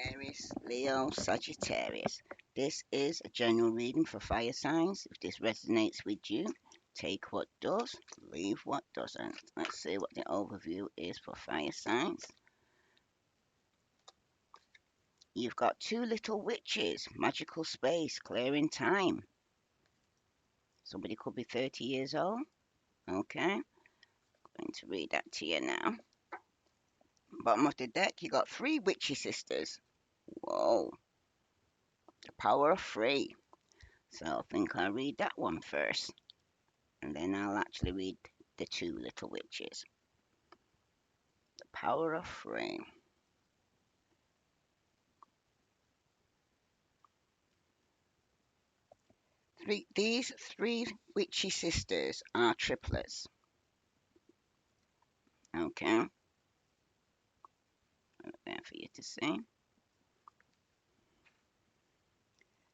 Aries, Leo, Sagittarius. This is a general reading for fire signs. If this resonates with you, take what does, leave what doesn't. Let's see what the overview is for fire signs. You've got two little witches, magical space, clearing time. Somebody could be 30 years old. Okay, I'm going to read that to you now. Bottom of the deck, you got three witchy sisters. Whoa, the power of three. So I think I'll read that one first, and then I'll actually read the two little witches. The power of three. These three witchy sisters are triplets. Okay, there for you to see.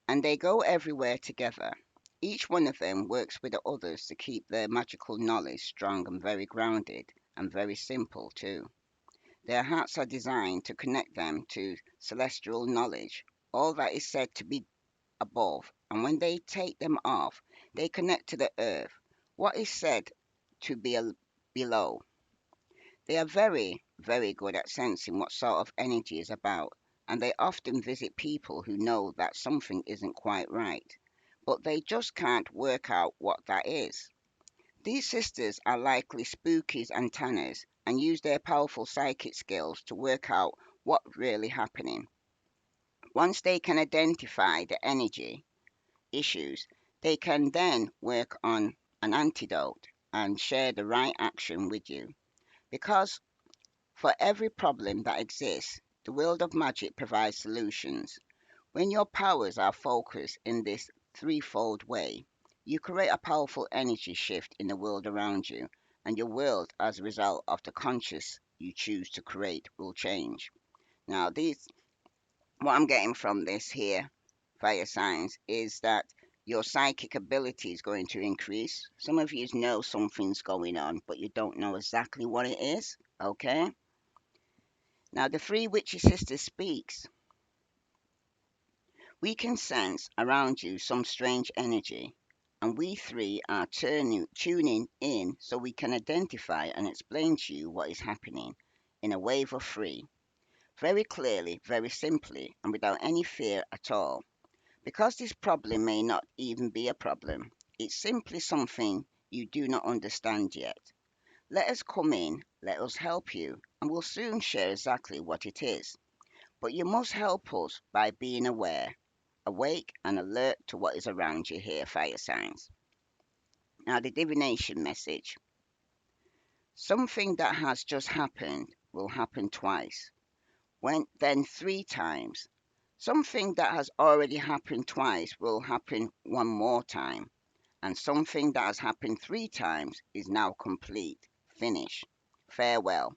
And they go everywhere together. Each one of them works with the others to keep their magical knowledge strong and very grounded, and very simple too. Their hearts are designed to connect them to celestial knowledge, all that is said to be above, and when they take them off, they connect to the earth, what is said to be below. They are very, very good at sensing what sort of energy is about, and they often visit people who know that something isn't quite right, but they just can't work out what that is. These sisters are likely spookies and tanners and use their powerful psychic skills to work out what's really happening. Once they can identify the energy issues, they can then work on an antidote and share the right action with you. Because for every problem that exists, the world of magic provides solutions. When your powers are focused in this threefold way, you create a powerful energy shift in the world around you, and your world, as a result of the conscious you choose to create, will change. Now, what I'm getting from this here, fire signs, is that your psychic ability is going to increase. Some of you know something's going on, but you don't know exactly what it is. Okay? Now, the three witchy sisters speaks. We can sense around you some strange energy, and we three are tuning in so we can identify and explain to you what is happening in a wave of three, very clearly, very simply, and without any fear at all. Because this problem may not even be a problem, it's simply something you do not understand yet. Let us come in, let us help you, and we'll soon share exactly what it is. But you must help us by being aware, awake, and alert to what is around you here, fire signs. Now, the divination message. Something that has just happened will happen twice, then three times. Something that has already happened twice will happen one more time, and something that has happened three times is now complete, finished, farewell.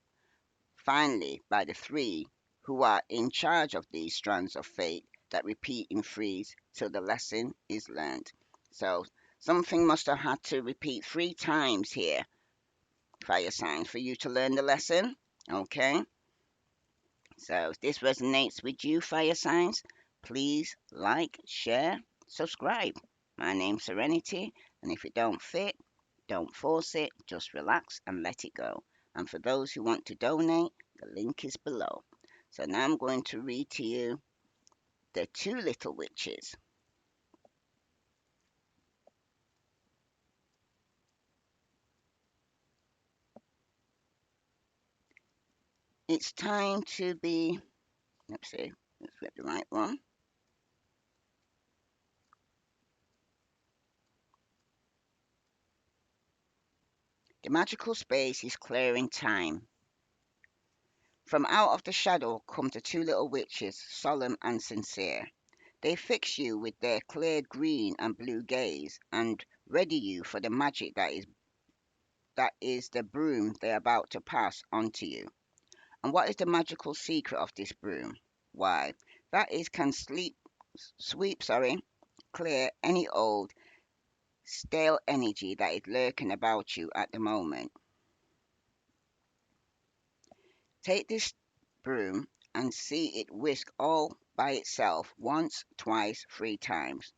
Finally, by the three who are in charge of these strands of fate that repeat in threes till the lesson is learned. So something must have had to repeat three times here, fire signs, for you to learn the lesson. Okay? So if this resonates with you, fire signs, please like, share, subscribe. My name's Serenity, and if it don't fit, don't force it, just relax and let it go. And for those who want to donate, the link is below. So now I'm going to read to you The Two Little Witches. It's time to be, let's see, let's get the right one. The magical space is clearing time. From out of the shadow come the two little witches, solemn and sincere. They fix you with their clear green and blue gaze, and ready you for the magic that is the broom they're about to pass on to you. And what is the magical secret of this broom? Why, that is can sweep, clear any old, stale energy that is lurking about you at the moment. Take this broom and see it whisk all by itself once, twice, 3 times.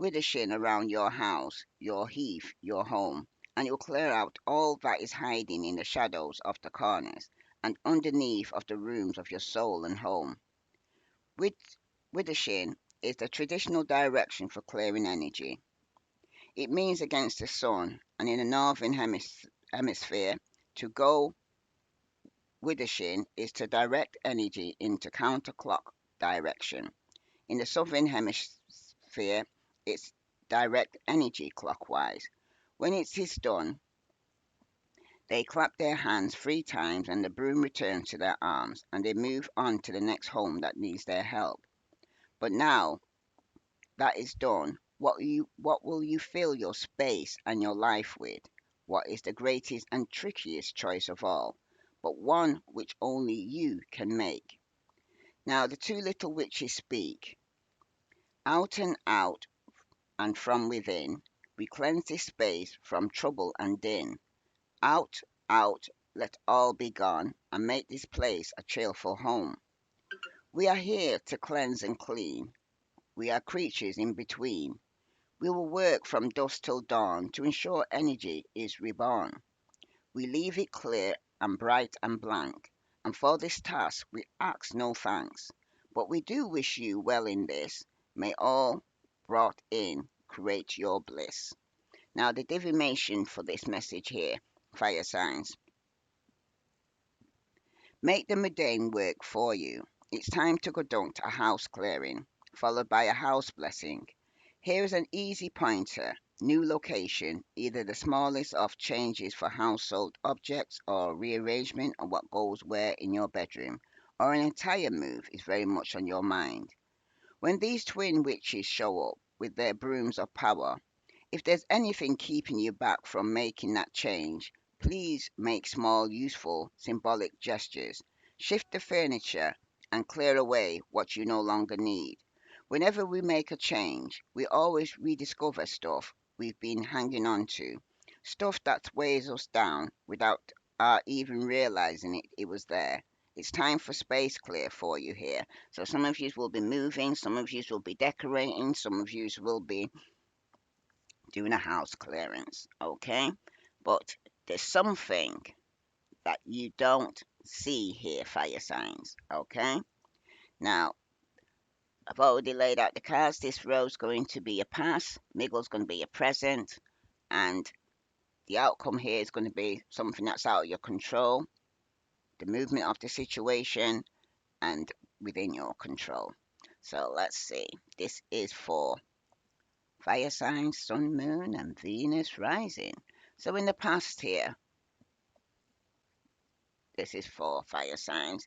Withershins around your house, your heath, your home, and you'll clear out all that is hiding in the shadows of the corners and underneath of the rooms of your soul and home. With Withershins is the traditional direction for clearing energy. It means against the sun, and in the northern hemisphere, to go Withershins is to direct energy into counterclock direction. In the southern hemisphere, it's direct energy clockwise. When it is done, they clap their hands 3 times and the broom returns to their arms, and they move on to the next home that needs their help. But now that is done, what will you fill your space and your life with? What is the greatest and trickiest choice of all, but one which only you can make? Now the two little witches speak. Out and out and from within, we cleanse this space from trouble and din. Out, out, let all be gone, and make this place a cheerful home. We are here to cleanse and clean. We are creatures in between. We will work from dusk till dawn to ensure energy is reborn. We leave it clear and bright and blank, and for this task we ask no thanks. But we do wish you well in this. May all brought in create your bliss. Now, the divination for this message here, fire signs. Make the mundane work for you. It's time to conduct a house clearing, followed by a house blessing. Here is an easy pointer. New location, either the smallest of changes for household objects or rearrangement of what goes where in your bedroom, or an entire move is very much on your mind. When these twin witches show up with their brooms of power, if there's anything keeping you back from making that change, please make small, useful, symbolic gestures. Shift the furniture and clear away what you no longer need. Whenever we make a change, we always rediscover stuff we've been hanging on to, stuff that weighs us down without our even realizing it was there. It's time for space clear for you here. So some of you will be moving, some of you will be decorating, some of you will be doing a house clearance, okay? But there's something that you don't see here, fire signs, okay? Now, I've already laid out the cards. This row's going to be a pass, Miggle's going to be a present, and the outcome here is going to be something that's out of your control, the movement of the situation, and within your control. So let's see. This is for fire signs, sun, moon, and Venus rising. So in the past here, this is for fire signs.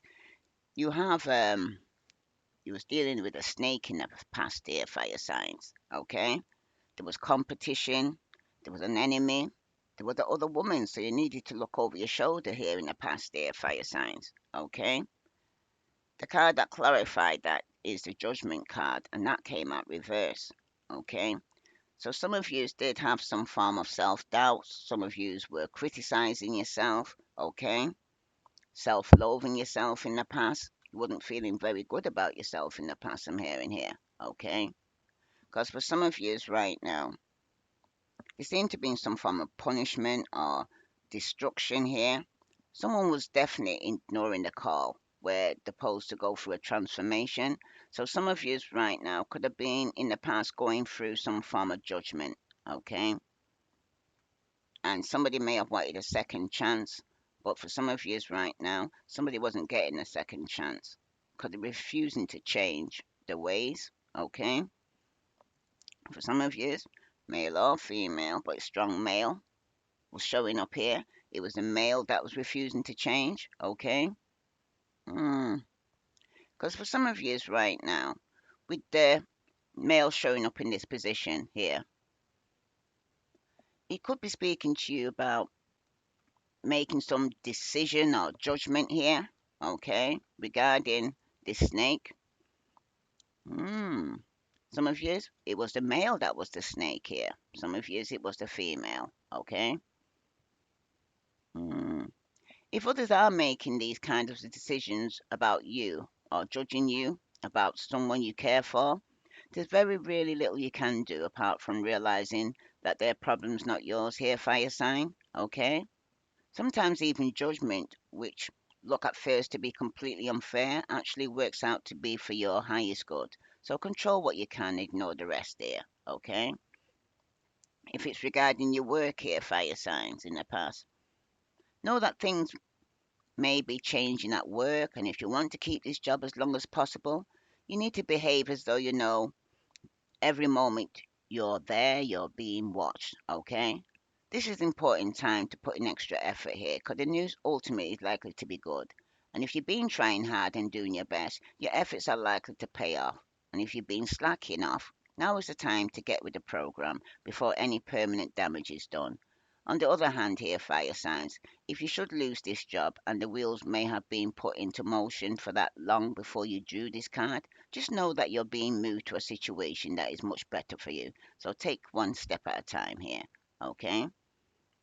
You have you was dealing with a snake in the past here, fire signs. Okay, there was competition, there was an enemy, there was the other woman, so you needed to look over your shoulder here in the past there, fire signs. Okay, the card that clarified that is the judgment card, and that came out reverse. Okay, so some of you did have some form of self-doubt, some of you were criticizing yourself. Okay, self-loathing yourself in the past. You wasn't feeling very good about yourself in the past, I'm hearing here. Okay? Because for some of you right now, you seem to be in some form of punishment or destruction here. Someone was definitely ignoring the call where they're supposed to go through a transformation. So some of you right now could have been in the past going through some form of judgment. Okay? And somebody may have wanted a second chance, but for some of you right now, somebody wasn't getting a second chance because they're refusing to change the ways. Okay, for some of you, male or female, but strong male was showing up here. It was the male that was refusing to change. Okay, because for some of you right now, with the male showing up in this position here, he could be speaking to you about making some decision or judgment here, okay, regarding this snake. Hmm. Some of you, it was the male that was the snake here. Some of you, it was the female, okay? Hmm. If others are making these kinds of decisions about you or judging you about someone you care for, there's very really little you can do apart from realizing that their problem's not yours here, fire sign. Okay? Sometimes even judgment, which look at first to be completely unfair, actually works out to be for your highest good. So control what you can, ignore the rest there. Okay? If it's regarding your work here, fire signs in the past, know that things may be changing at work, and if you want to keep this job as long as possible, you need to behave as though you know every moment you're there, you're being watched, okay? This is important time to put in extra effort here because the news ultimately is likely to be good. And if you've been trying hard and doing your best, your efforts are likely to pay off. And if you've been slacking off, now is the time to get with the program before any permanent damage is done. On the other hand, here, fire signs, if you should lose this job and the wheels may have been put into motion for that long before you drew this card, just know that you're being moved to a situation that is much better for you. So take one step at a time here. Okay?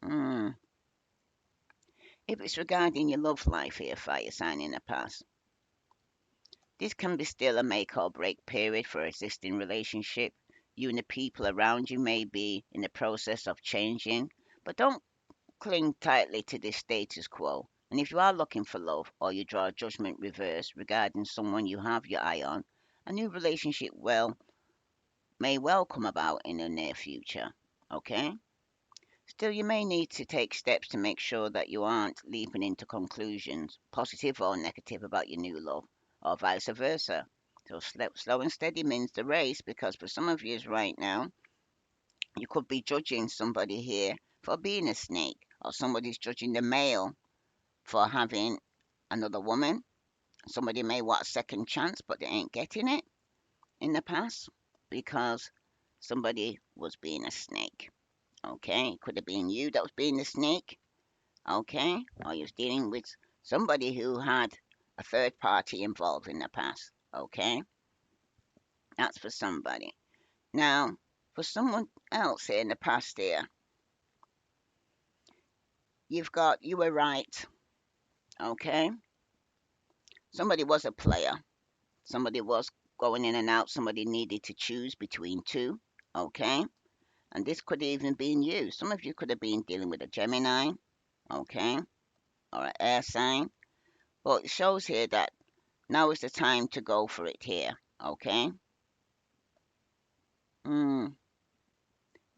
Mm. If it's regarding your love life here, fire sign in the past, this can be still a make or break period for existing relationship. You and the people around you may be in the process of changing, but don't cling tightly to this status quo. And if you are looking for love or you draw a judgment reverse regarding someone you have your eye on, a new relationship may well come about in the near future. Okay? Still, you may need to take steps to make sure that you aren't leaping into conclusions, positive or negative, about your new love, or vice versa. So, slow and steady means the race because for some of you right now, you could be judging somebody here for being a snake, or somebody's judging the male for having another woman. Somebody may want a second chance, but they ain't getting it in the past because somebody was being a snake. Okay, it could have been you that was being the snake. Okay, or you was dealing with somebody who had a third party involved in the past. Okay, that's for somebody. Now, for someone else here in the past here, you were right. Okay, somebody was a player. Somebody was going in and out. Somebody needed to choose between two. Okay, and this could even been you. Some of you could have been dealing with a Gemini. Okay, or an air sign. But it shows here that now is the time to go for it here. Okay. Mm.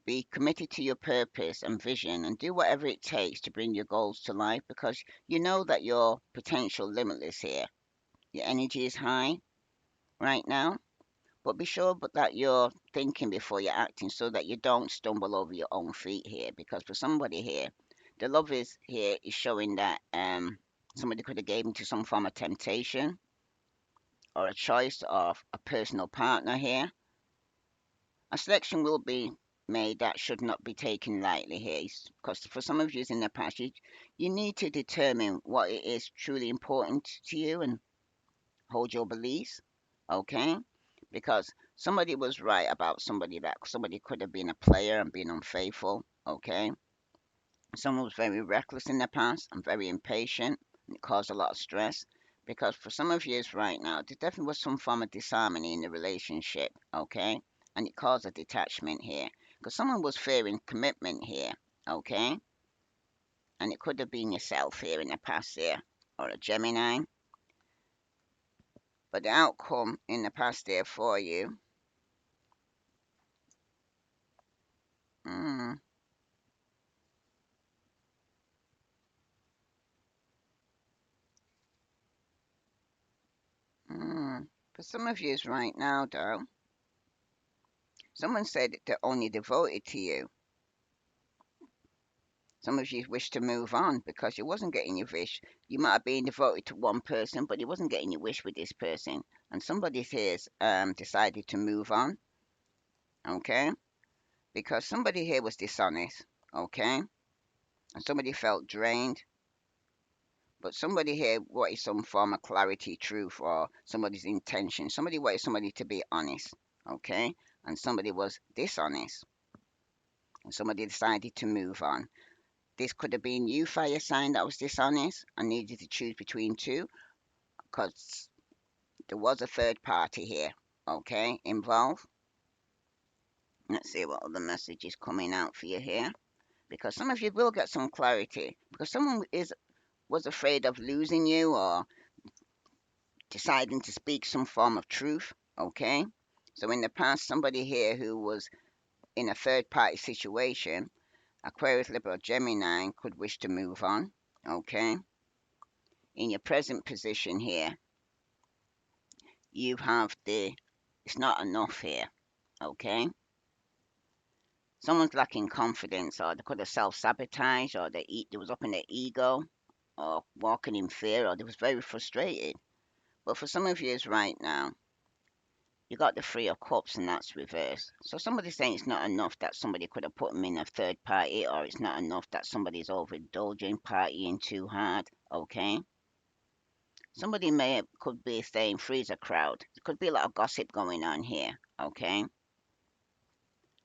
Be committed to your purpose and vision and do whatever it takes to bring your goals to life because you know that your potential limitless here. Your energy is high right now, but be sure that you're thinking before you're acting so that you don't stumble over your own feet here because for somebody here, the love is here is showing that somebody could have gave into some form of temptation or a choice of a personal partner here. A selection will be made that should not be taken lightly here, because for some of you in the past, you need to determine what it is truly important to you and hold your beliefs, okay? Because somebody was right about that somebody could have been a player and been unfaithful, okay? Someone was very reckless in the past and very impatient, and it caused a lot of stress. Because for some of you right now, there definitely was some form of disharmony in the relationship, okay? And it caused a detachment here. Because someone was fearing commitment here, okay? And it could have been yourself here in the past here, or a Gemini. But the outcome in the past there for you, mm, for some of you right now, though, someone said they're only devoted to you. Some of you wish to move on because you wasn't getting your wish. You might have been devoted to one person, but you wasn't getting your wish with this person. And somebody here's decided to move on, okay? Because somebody here was dishonest, okay? And somebody felt drained, but somebody here wanted some form of clarity, truth, or somebody's intention. Somebody wanted somebody to be honest, okay? And somebody was dishonest, and somebody decided to move on. This could have been you, fire sign, that was dishonest and needed to choose between two, because there was a third party here, okay, involved. Let's see what other message is coming out for you here, because some of you will get some clarity, because someone was afraid of losing you or deciding to speak some form of truth, okay? So in the past, somebody here who was in a third party situation, Aquarius, Libra, Gemini, could wish to move on, okay? In your present position here, you have it's not enough here, okay? Someone's lacking confidence, or they could have self-sabotaged, or they was up in their ego, or walking in fear, or they was very frustrated. But for some of you right now, you got the Three of Cups and that's reversed. So somebody's saying it's not enough that somebody could have put them in a third party, or it's not enough that somebody's overindulging, partying too hard, okay? Somebody could be saying freeze a crowd. There could be a lot of gossip going on here, okay?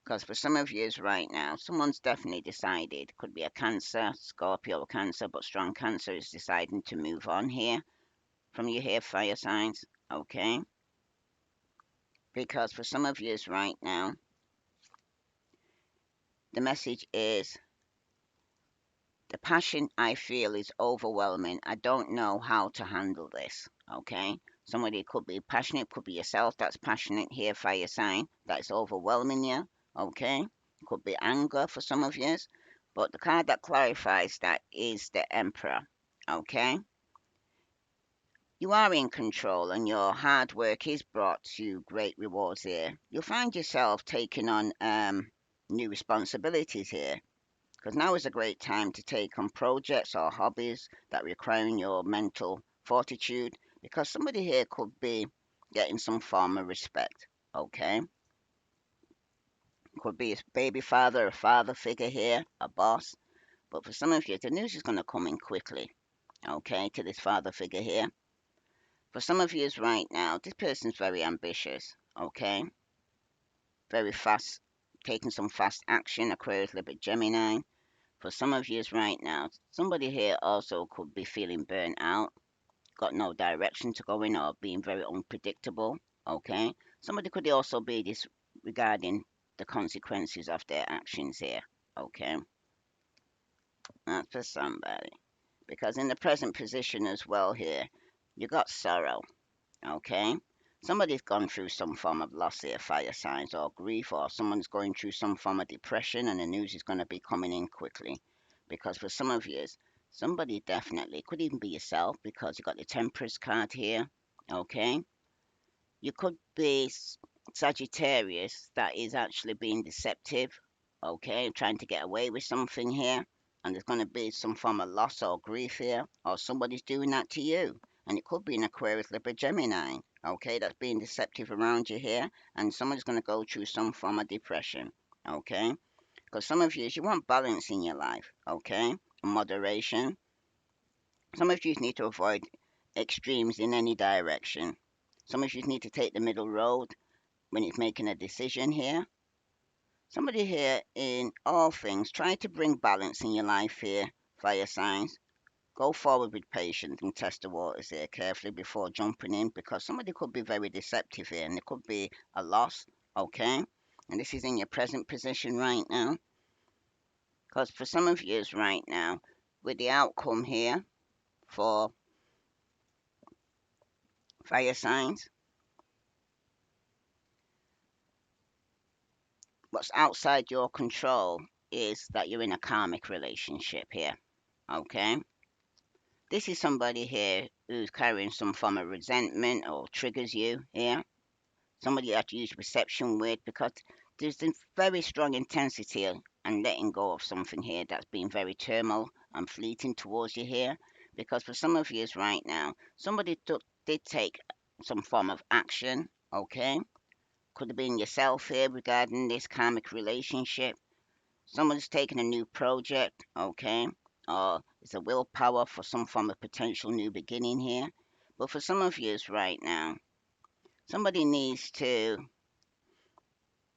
Because for some of you right now, someone's definitely decided, could be a Cancer, Scorpio or Cancer, but strong Cancer is deciding to move on here from you here, fire signs, okay? Because for some of you right now, the message is the passion I feel is overwhelming. I don't know how to handle this, okay? Somebody could be passionate, could be yourself that's passionate here, fire sign, that's overwhelming you, okay? Could be anger for some of you, but the card that clarifies that is the Emperor, okay? You are in control and your hard work is brought you great rewards here. You'll find yourself taking on new responsibilities here, because now is a great time to take on projects or hobbies that require your mental fortitude, because somebody here could be getting some form of respect, okay? Could be a baby father, a father figure here, a boss, but for some of you, the news is going to come in quickly, okay, to this father figure here. For some of you right now, this person's very ambitious, okay? Very fast, taking some fast action, Aquarius, Libra, Gemini. For some of you right now, somebody here also could be feeling burnt out, got no direction to go in, or being very unpredictable, okay? Somebody could also be disregarding the consequences of their actions here, okay? That's for somebody. Because in the present position as well here, you got sorrow, okay? Somebody's gone through some form of loss here, fire signs, or grief, or someone's going through some form of depression, and the news is going to be coming in quickly. Because for some of you, somebody definitely could even be yourself, because you got the Temperance card here, okay? You could be Sagittarius that is actually being deceptive, okay? Trying to get away with something here, and there's going to be some form of loss or grief here, or somebody's doing that to you. And it could be an Aquarius, Libra, Gemini, okay? That's being deceptive around you here, and someone's going to go through some form of depression, okay? Because some of you want balance in your life, okay? Moderation. Some of you need to avoid extremes in any direction. Some of you need to take the middle road when it's making a decision here. Somebody here in all things, try to bring balance in your life here, fire signs. Go forward with patience and test the waters here carefully before jumping in, because somebody could be very deceptive here and it could be a loss, okay? And this is in your present position right now. Because for some of you right now, with the outcome here for fire signs, what's outside your control is that you're in a karmic relationship here, okay? This is somebody here who's carrying some form of resentment or triggers you here. Somebody you have to use perception with, because there's a very strong intensity and letting go of something here that's been very turmoil and fleeting towards you here. Because for some of you right now, somebody did take some form of action, okay? Could have been yourself here regarding this karmic relationship. Someone's taking a new project, okay? Or it's a willpower for some form of potential new beginning here. But for some of you right now, somebody needs to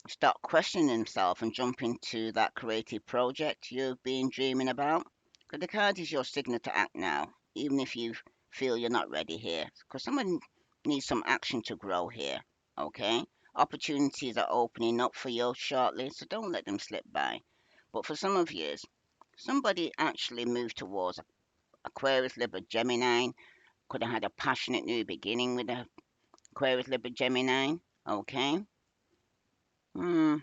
start questioning themselves and jump into that creative project you've been dreaming about. Because the card is your signal to act now, even if you feel you're not ready here. Because someone needs some action to grow here. Okay? Opportunities are opening up for you shortly, so don't let them slip by. But for some of you, somebody actually moved towards Aquarius, Libra, Gemini. Could have had a passionate new beginning with the Aquarius, Libra, Gemini. Okay? Hmm.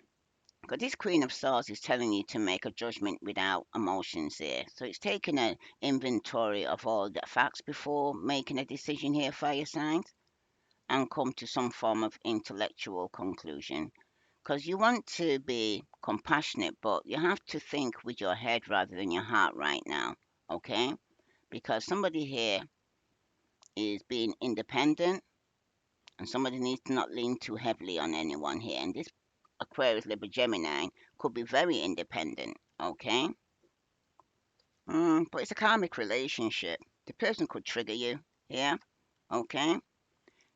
Because this Queen of Swords is telling you to make a judgment without emotions here. So it's taking an inventory of all the facts before making a decision here, fire signs, and come to some form of intellectual conclusion. Because you want to be compassionate, but you have to think with your head rather than your heart right now. Okay? Because somebody here is being independent and somebody needs to not lean too heavily on anyone here. And this Aquarius, Libra, Gemini could be very independent. Okay? But it's a karmic relationship. The person could trigger you here. Okay?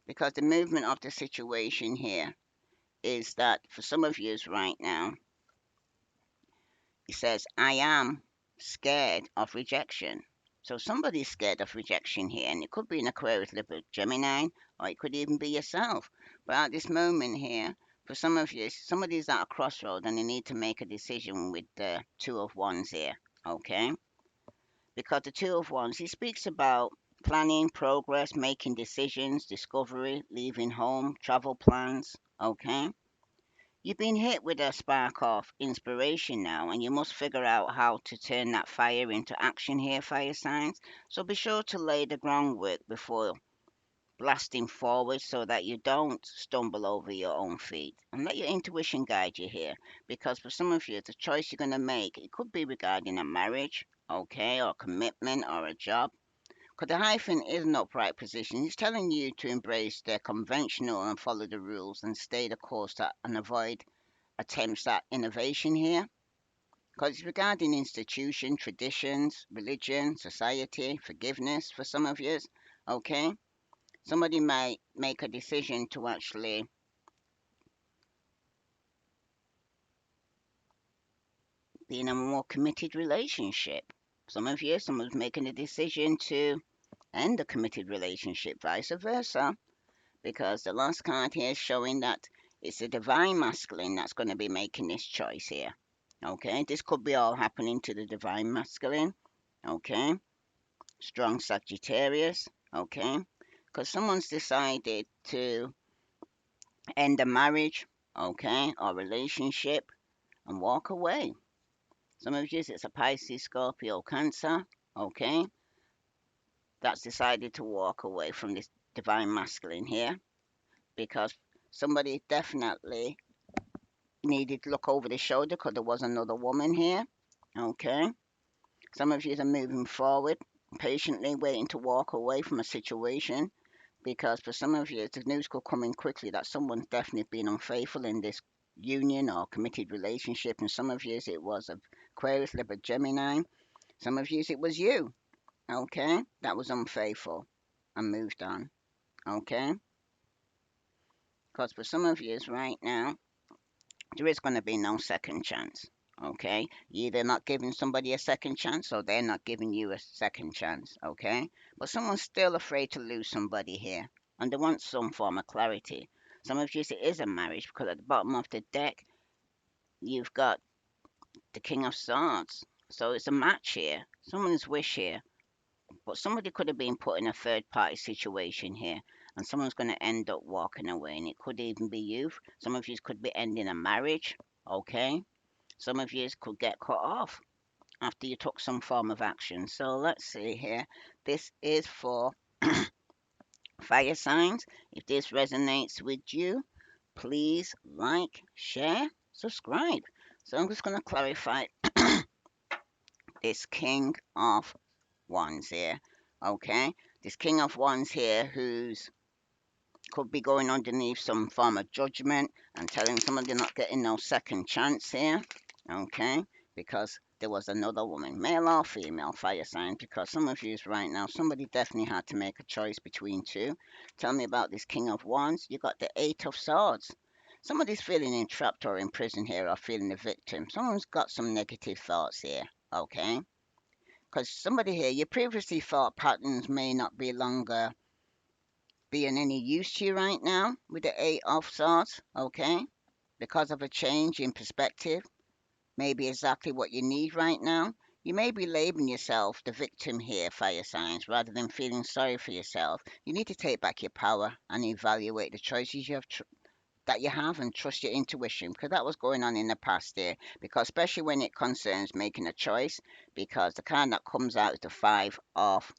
Because the movement of the situation here is that for some of you right now, it says, I am scared of rejection. So somebody's scared of rejection here, and it could be an Aquarius, Libra, Gemini, or it could even be yourself. But at this moment here, for some of you, somebody's at a crossroad and they need to make a decision with the Two of Wands here. Okay? Because the Two of Wands, he speaks about planning, progress, making decisions, discovery, leaving home, travel plans. Okay? You've been hit with a spark of inspiration now, and you must figure out how to turn that fire into action here, fire signs. So be sure to lay the groundwork before blasting forward so that you don't stumble over your own feet. And let your intuition guide you here, because for some of you, the choice you're going to make, it could be regarding a marriage, okay, or commitment, or a job. Because the hyphen is an upright position. It's telling you to embrace the conventional and follow the rules and stay the course and avoid attempts at innovation here. Because it's regarding institution, traditions, religion, society, forgiveness for some of you. Okay? Somebody might make a decision to actually be in a more committed relationship. Some of you, someone's making a decision to end a committed relationship, vice versa. Because the last card here is showing that it's the divine masculine that's going to be making this choice here. Okay, this could be all happening to the divine masculine. Okay, strong Sagittarius. Okay, because someone's decided to end a marriage, okay, or relationship and walk away. Some of you, it's a Pisces, Scorpio, Cancer. Okay, that's decided to walk away from this divine masculine here because somebody definitely needed to look over the shoulder because there was another woman here. Okay. Some of you are moving forward, patiently waiting to walk away from a situation because for some of you, the news could come in quickly that someone's definitely been unfaithful in this union or committed relationship. And some of you, it was Aquarius, Libra, Gemini. Some of you, it was you. Okay. That was unfaithful and moved on. Okay. Because for some of you, right now, there is going to be no second chance. Okay, you're either not giving somebody a second chance or they're not giving you a second chance. Okay, but someone's still afraid to lose somebody here and they want some form of clarity. Some of you, it is a marriage because at the bottom of the deck you've got the King of Swords, so it's a match here, someone's wish here. But somebody could have been put in a third party situation here and someone's going to end up walking away, and it could even be you. Some of you could be ending a marriage. Okay, some of you could get cut off after you took some form of action. So let's see here. This is for fire signs. If this resonates with you, please like, share, subscribe. So I'm just going to clarify this King of Wands here. Okay, this King of Wands here who's could be going underneath some form of judgment and telling somebody not getting no second chance here. Okay, because there was another woman, male or female, fire sign. Because some of you right now, somebody definitely had to make a choice between two. Tell me about this King of Wands. You got the Eight of Swords. Somebody's feeling entrapped or in prison here or feeling a victim. Someone's got some negative thoughts here, okay? Because somebody here, your previously thought patterns may not be longer being any use to you right now with the Eight of Swords, okay? Because of a change in perspective, maybe exactly what you need right now. You may be labeling yourself the victim here, fire signs, rather than feeling sorry for yourself. You need to take back your power and evaluate the choices that you have and trust your intuition, because that was going on in the past there, because especially when it concerns making a choice, because the card that comes out is the Five of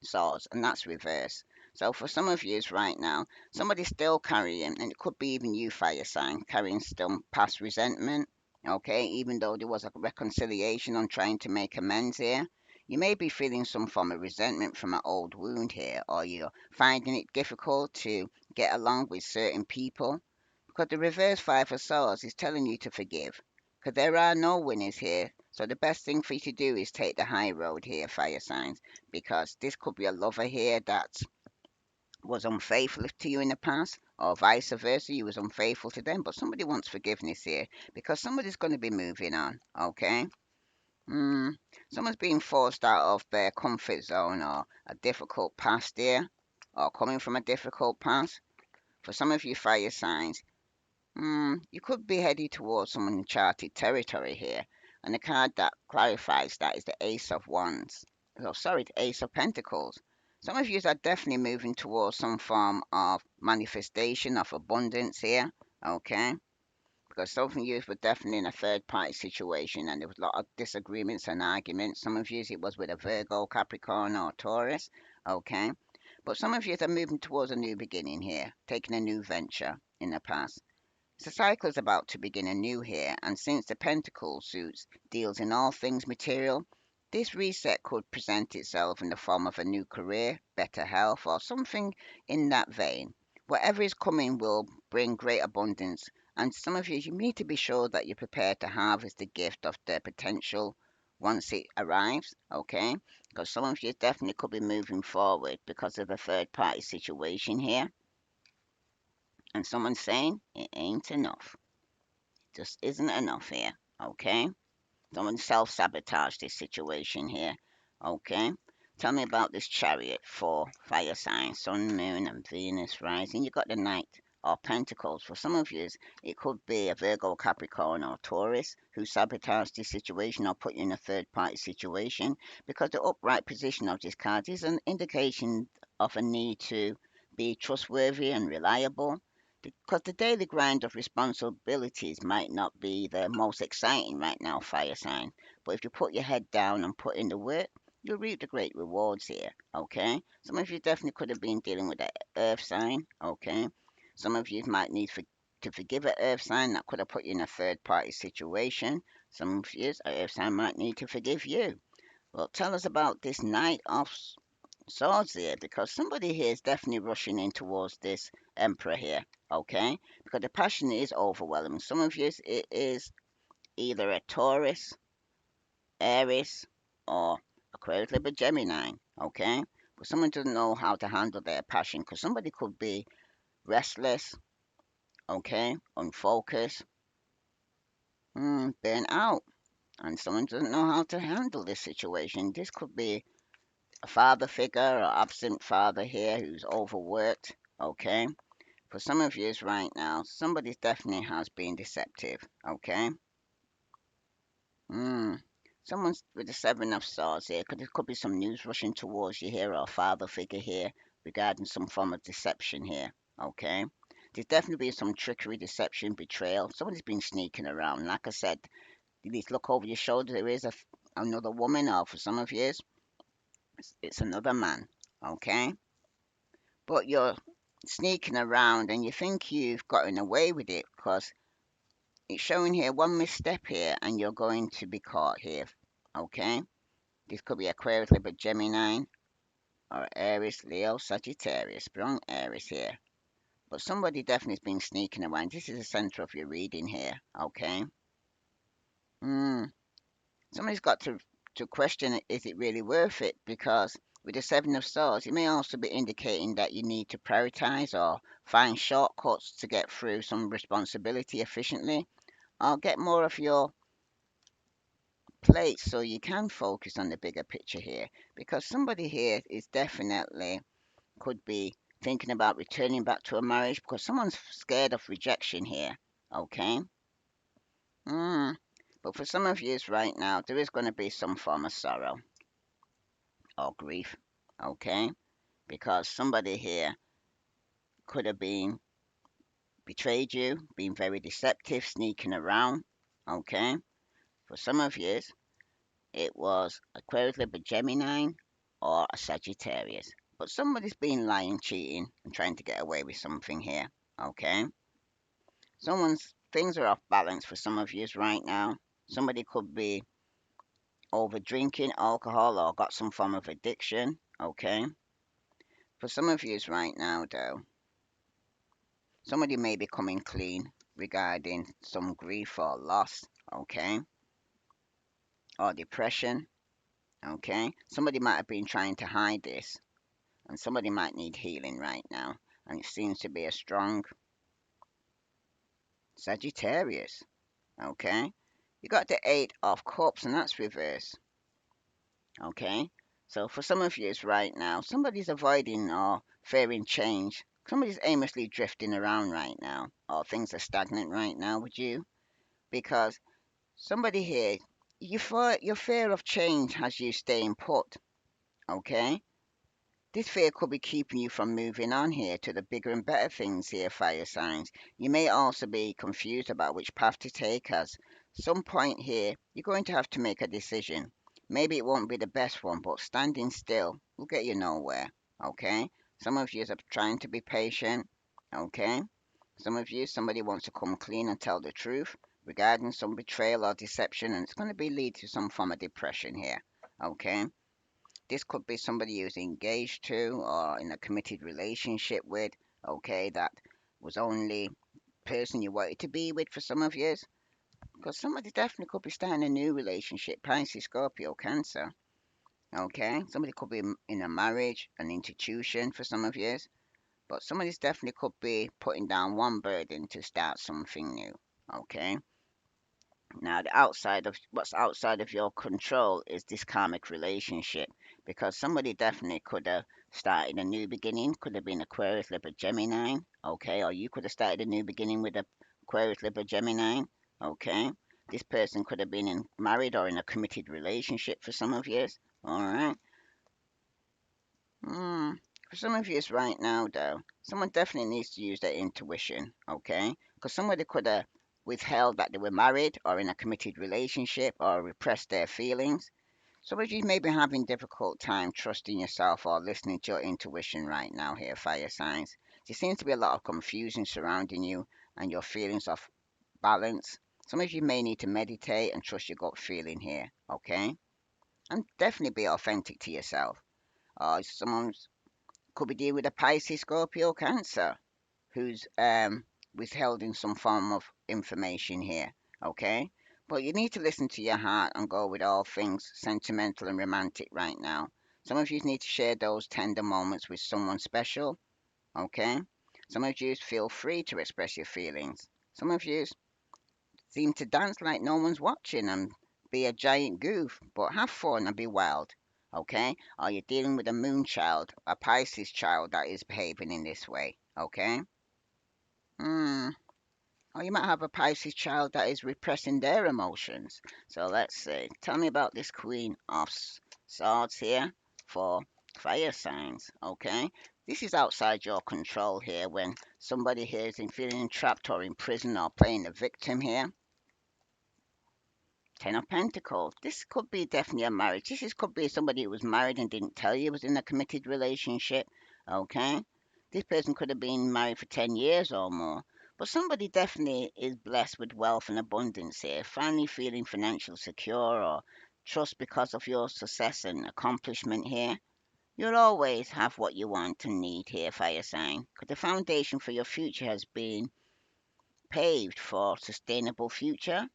Swords, and that's reverse. So for some of you right now, somebody's still carrying, and it could be even you, fire sign, carrying still past resentment, okay, even though there was a reconciliation on trying to make amends here. You may be feeling some form of resentment from an old wound here, or you're finding it difficult to get along with certain people, because the reverse Five of Swords is telling you to forgive. Because there are no winners here. So the best thing for you to do is take the high road here, fire signs. Because this could be a lover here that was unfaithful to you in the past, or vice versa, you was unfaithful to them. But somebody wants forgiveness here because somebody's going to be moving on. Okay. Mm, someone's being forced out of their comfort zone or a difficult past here, or coming from a difficult past. For some of you fire signs, you could be heading towards some uncharted territory here. And the card that clarifies that is the Ace of Wands. Oh, sorry, the Ace of Pentacles. Some of you are definitely moving towards some form of manifestation of abundance here, okay? Because some of you were definitely in a third party situation and there was a lot of disagreements and arguments. Some of you it was with a Virgo, Capricorn, or Taurus, okay? But some of you are moving towards a new beginning here, taking a new venture in the past. The cycle is about to begin anew here, and since the Pentacle suits deals in all things material, this reset could present itself in the form of a new career, better health, or something in that vein. Whatever is coming will bring great abundance, and some of you need to be sure that you're prepared to harvest the gift of their potential once it arrives, okay? Because some of you definitely could be moving forward because of a third party situation here, and someone's saying it ain't enough. Just isn't enough here. Okay? Someone self sabotage this situation here. Okay? Tell me about this chariot for fire signs, sun, moon, and Venus rising. You got the Knight of Pentacles. For some of you, it could be a Virgo, Capricorn, or Taurus who sabotage this situation or put you in a third party situation, because the upright position of this card is an indication of a need to be trustworthy and reliable, because the daily grind of responsibilities might not be the most exciting right now, fire sign. But if you put your head down and put in the work, you'll reap the great rewards here. Okay? Some of you definitely could have been dealing with an earth sign. Okay? Some of you might need to forgive an earth sign that could have put you in a third party situation. Some of you, an earth sign might need to forgive you. Well, tell us about this Knight of Swords here, because somebody here is definitely rushing in towards this Emperor here, okay? Because the passion is overwhelming. Some of you, it is either a Taurus, Aries, or Aquarius, Libra, Gemini, okay? But someone doesn't know how to handle their passion, because somebody could be restless, okay? Unfocused, burnt out, and someone doesn't know how to handle this situation. This could be a father figure or absent father here who's overworked, okay? For some of you right now, somebody definitely has been deceptive, okay? Mm. Someone's with the Seven of Swords here, because there could be some news rushing towards you here, or a father figure here regarding some form of deception here, okay? There's definitely been some trickery, deception, betrayal. Somebody's been sneaking around. Like I said, you need to look over your shoulder. There is another woman, or for some of you, it's another man, okay? But you're sneaking around and you think you've gotten away with it, because it's showing here one misstep here and you're going to be caught here. Okay? This could be Aquarius, Libra, Gemini, or Aries, Leo, Sagittarius. Wrong Aries here. But somebody definitely has been sneaking around. This is the center of your reading here. Okay? Hmm. Somebody's got to question, is it really worth it? Because With the Seven of Swords, it may also be indicating that you need to prioritize or find shortcuts to get through some responsibility efficiently, or get more of your plate so you can focus on the bigger picture here. Because somebody here is definitely could be thinking about returning back to a marriage because someone's scared of rejection here. Okay? Mm. But for some of you right now, there is going to be some form of sorrow or grief. Okay? Because somebody here could have been betrayed you, been very deceptive, sneaking around. Okay? For some of you, it was Aquarius, Libra, Gemini, or a Sagittarius. But somebody's been lying, cheating, and trying to get away with something here. Okay? Someone's things are off balance for some of you right now. Somebody could be over drinking alcohol or got some form of addiction. Okay? For some of you right now, though, somebody may be coming clean regarding some grief or loss. Okay? Or depression. Okay? Somebody might have been trying to hide this, and somebody might need healing right now. And it seems to be a strong Sagittarius. Okay? You got the Eight of Cups, and that's reverse. Okay? So for some of you right now, somebody's avoiding or fearing change. Somebody's aimlessly drifting around right now, or things are stagnant right now with you. Because somebody here, your fear of change has you staying put. Okay? This fear could be keeping you from moving on here to the bigger and better things here, fire signs. You may also be confused about which path to take as some point here you're going to have to make a decision. Maybe it won't be the best one, but standing still will get you nowhere. Okay? Some of you are trying to be patient. Okay? Some of you, somebody wants to come clean and tell the truth regarding some betrayal or deception, and it's going to be lead to some form of depression here. Okay? This could be somebody you're engaged to or in a committed relationship with, okay, that was only person you wanted to be with for some of years. Because somebody definitely could be starting a new relationship, Pisces, Scorpio, Cancer. Okay, somebody could be in a marriage, an institution for some of years, but somebody's definitely could be putting down one burden to start something new. Okay, now, the outside of what's outside of your control is this karmic relationship because somebody definitely could have started a new beginning, could have been Aquarius, Libra, Gemini, okay, or you could have started a new beginning with Aquarius, Libra, Gemini, okay. This person could have been married or in a committed relationship for some of years, all right. Hmm. For some of you right now, though, someone definitely needs to use their intuition, okay? Because somebody could have withheld that they were married or in a committed relationship or repressed their feelings. Some of you may be having difficult time trusting yourself or listening to your intuition right now here, fire signs. There seems to be a lot of confusion surrounding you and your feelings of balance. Some of you may need to meditate and trust your gut feeling here, okay? And definitely be authentic to yourself. Someone could be dealing with a Pisces, Scorpio, Cancer who's withholding some form of information here. Okay, but you need to listen to your heart and go with all things sentimental and romantic right now. Some of you need to share those tender moments with someone special. Okay, some of you feel free to express your feelings. Some of you seem to dance like no one's watching and be a giant goof, but have fun and be wild. Okay? Are you dealing with a moon child, a Pisces child that is behaving in this way? Okay? Hmm. Or you might have a Pisces child that is repressing their emotions. So let's see. Tell me about this Queen of Swords here for fire signs. Okay? This is outside your control here when somebody here is feeling trapped or in prison or playing the victim here. Ten of Pentacles. This could be definitely a marriage. Could be somebody who was married and didn't tell you was in a committed relationship. Okay? This person could have been married for 10 years or more. But somebody definitely is blessed with wealth and abundance here, finally feeling financially secure or trust because of your success and accomplishment here. You'll always have what you want and need here, fire sign, because the foundation for your future has been paved for sustainable future.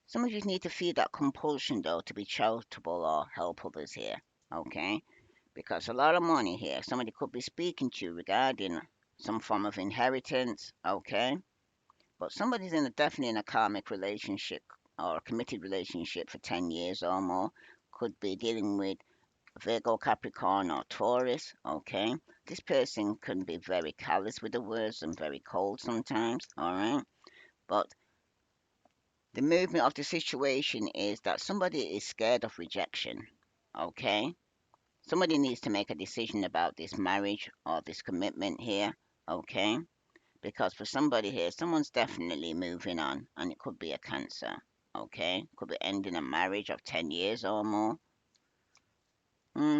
Some of you need to feel that compulsion though to be charitable or help others here. Okay? because a lot of money here. Somebody could be speaking to you regarding some form of inheritance, okay? But somebody's definitely in a karmic relationship or a committed relationship for 10 years or more. Could be dealing with Virgo, Capricorn, or Taurus, okay? This person can be very callous with the words and very cold sometimes, all right? But the movement of the situation is that somebody is scared of rejection, okay? Somebody needs to make a decision about this marriage or this commitment here, okay? Because for somebody here, someone's definitely moving on, and it could be a Cancer, okay? Could be ending a marriage of 10 years or more.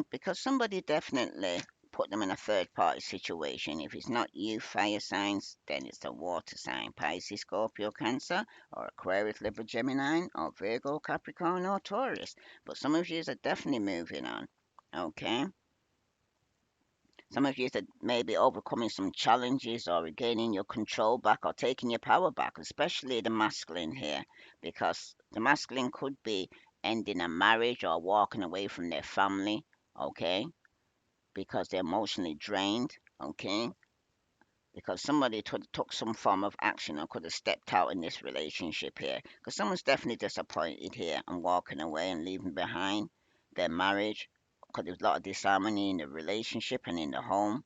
Because somebody definitely put them in a third party situation. If it's not you, fire signs, then it's a water sign. Pisces, Scorpio, Cancer, or Aquarius, Libra, Gemini, or Virgo, Capricorn, or Taurus. But some of you are definitely moving on. Okay? Some of you are maybe overcoming some challenges or regaining your control back or taking your power back, especially the masculine here, because the masculine could be ending a marriage or walking away from their family, okay? Because they're emotionally drained, okay? Because somebody took some form of action or could have stepped out in this relationship here. Because someone's definitely disappointed here and walking away and leaving behind their marriage. Because there's a lot of disharmony in the relationship and in the home,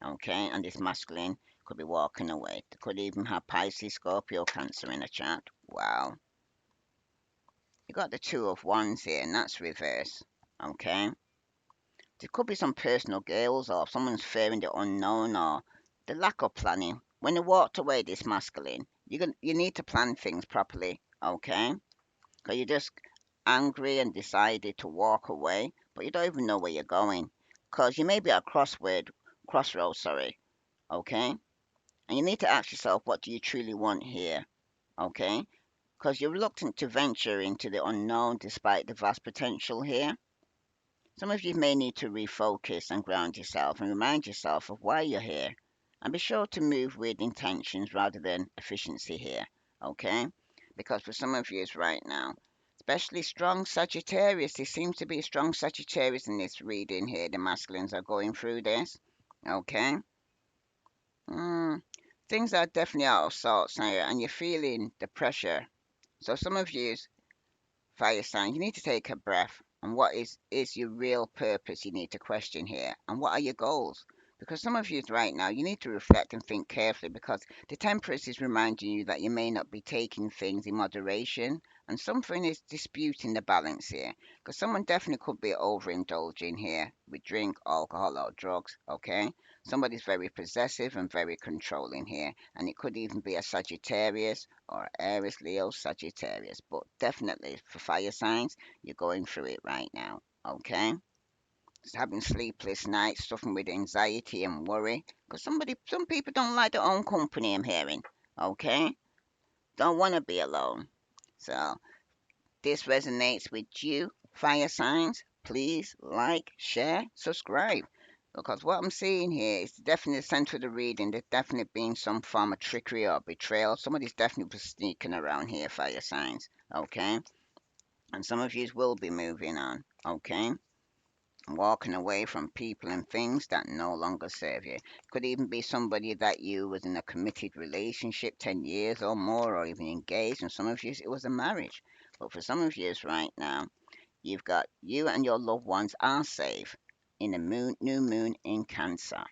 okay? And this masculine could be walking away. They could even have Pisces, Scorpio, Cancer in a chart. Wow. You got the Two of Wands here, and that's reverse, okay? There could be some personal goals, or someone's fearing the unknown, or the lack of planning. When they walked away, this masculine, you need to plan things properly, okay? Because you're just angry and decided to walk away, but you don't even know where you're going. Because you may be at a crossroads, sorry, okay? And you need to ask yourself, what do you truly want here, okay? Because you're reluctant to venture into the unknown despite the vast potential here. Some of you may need to refocus and ground yourself and remind yourself of why you're here. And be sure to move with intentions rather than efficiency here, okay? Because for some of you right now, especially strong Sagittarius, there seems to be a strong Sagittarius in this reading here. The masculines are going through this, okay? Mm, things are definitely out of sorts here, and you're feeling the pressure. So some of you fire sign, you need to take a breath. And what is your real purpose you need to question here? And what are your goals? Because some of you right now, you need to reflect and think carefully because the Temperance is reminding you that you may not be taking things in moderation and something is disputing the balance here. Because someone definitely could be overindulging here with drink, alcohol, or drugs, okay? Somebody's very possessive and very controlling here. And it could even be a Sagittarius or Aries, Leo, Sagittarius. But definitely for fire signs, you're going through it right now. Okay? Just having sleepless nights, suffering with anxiety and worry. Because some people don't like their own company, I'm hearing. Okay? Don't want to be alone. So, this resonates with you, fire signs. Please like, share, subscribe. Because what I'm seeing here is definitely the center of the reading. There's definitely been some form of trickery or betrayal. Somebody's definitely sneaking around here, fire signs. Okay? And some of you will be moving on. Okay? Walking away from people and things that no longer serve you. Could even be somebody that you was in a committed relationship 10 years or more, or even engaged, and some of you it was a marriage. But for some of you right now, you've got you and your loved ones are safe in the new moon in Cancer.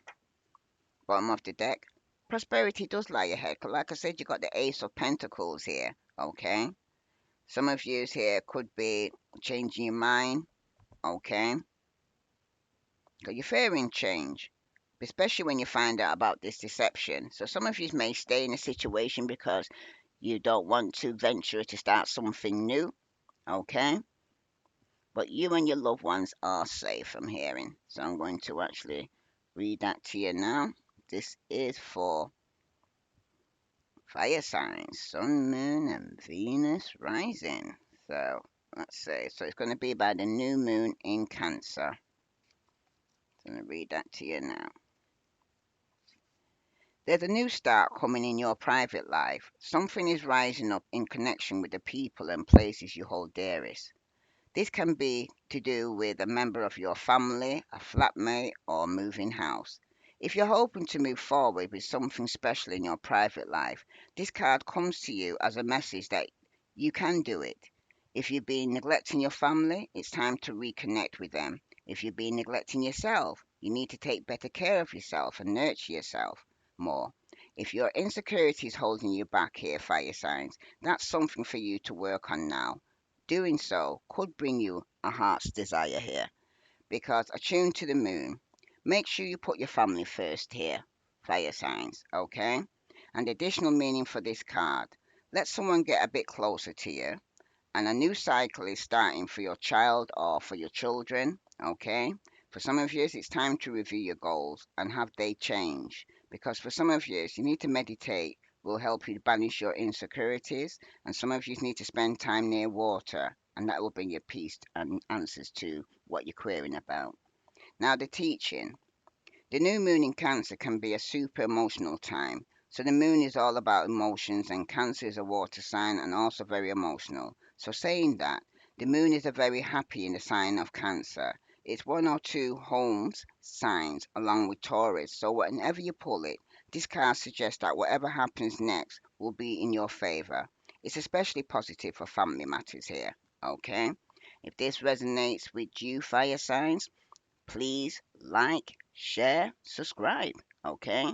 Bottom of the deck, prosperity does lie ahead. 'Cause like I said, you got the Ace of Pentacles here. Okay, some of you here could be changing your mind. Okay, because you're fearing change, especially when you find out about this deception. So some of you may stay in a situation because you don't want to venture to start something new. Okay, but you and your loved ones are safe, I'm hearing. So I'm going to actually read that to you now. This is for fire signs, Sun, Moon, and Venus rising. So let's see. So it's going to be by the new moon in Cancer. I'm going to read that to you now. There's a new start coming in your private life. Something is rising up in connection with the people and places you hold dearest. This can be to do with a member of your family, a flatmate, or moving house. If you're hoping to move forward with something special in your private life, this card comes to you as a message that you can do it. If you've been neglecting your family, it's time to reconnect with them. If you've been neglecting yourself, you need to take better care of yourself and nurture yourself more. If your insecurity is holding you back here, fire signs, that's something for you to work on now. Doing so could bring you a heart's desire here because attuned to the moon, make sure you put your family first here, fire signs, okay? And additional meaning for this card, let someone get a bit closer to you and a new cycle is starting for your child or for your children. Okay, for some of you it's time to review your goals and have they change, because for some of you you need to meditate, will help you banish your insecurities, and some of you need to spend time near water, and that will bring you peace and answers to what you're querying about. Now the teaching, the new moon in Cancer can be a super emotional time. So the moon is all about emotions, and Cancer is a water sign and also very emotional. So saying that, the moon is a very happy in the sign of Cancer. It's one or two homes signs along with Taurus. So whenever you pull it, this card suggests that whatever happens next will be in your favor. It's especially positive for family matters here. Okay? If this resonates with you, fire signs, please like, share, subscribe. Okay?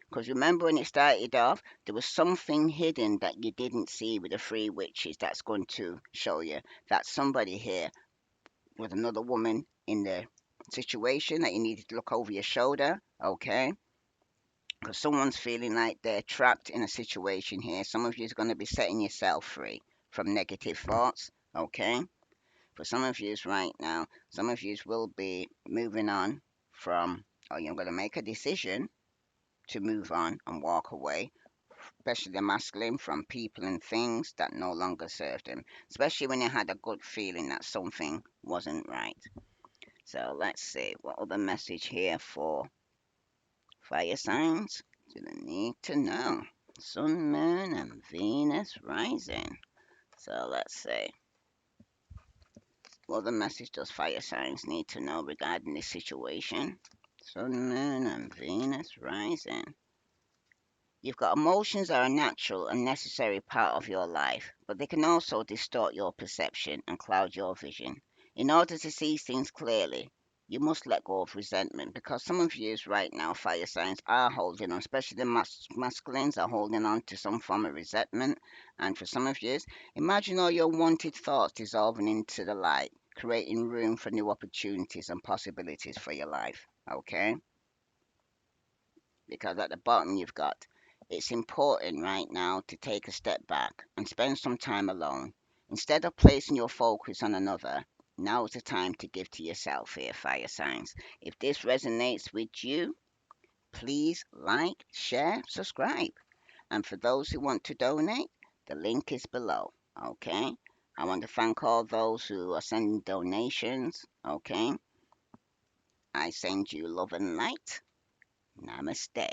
Because remember when it started off, there was something hidden that you didn't see with the three witches that's going to show you that somebody here was another woman in the situation that you needed to look over your shoulder. Okay? Because someone's feeling like they're trapped in a situation here. Some of you is going to be setting yourself free from negative thoughts. Okay? For some of yous right now, some of yous will be moving on from, or you're going to make a decision to move on and walk away, especially the masculine, from people and things that no longer serve them, especially when you had a good feeling that something wasn't right. So let's see, what other message here for fire signs do they need to know? Sun, Moon, and Venus rising. So let's see. What the message does fire signs need to know regarding this situation? Sun, Moon, and Venus rising. You've got emotions are a natural and necessary part of your life, but they can also distort your perception and cloud your vision. In order to see things clearly, you must let go of resentment, because some of you right now, fire signs, are holding on, especially the masculines are holding on to some form of resentment. And for some of you, imagine all your wanted thoughts dissolving into the light, creating room for new opportunities and possibilities for your life. Okay? Because at the bottom you've got, it's important right now to take a step back and spend some time alone. Instead of placing your focus on another, now is the time to give to yourself here, fire signs. If this resonates with you, please like, share, subscribe. And for those who want to donate, the link is below. Okay? I want to thank all those who are sending donations. Okay? I send you love and light. Namaste.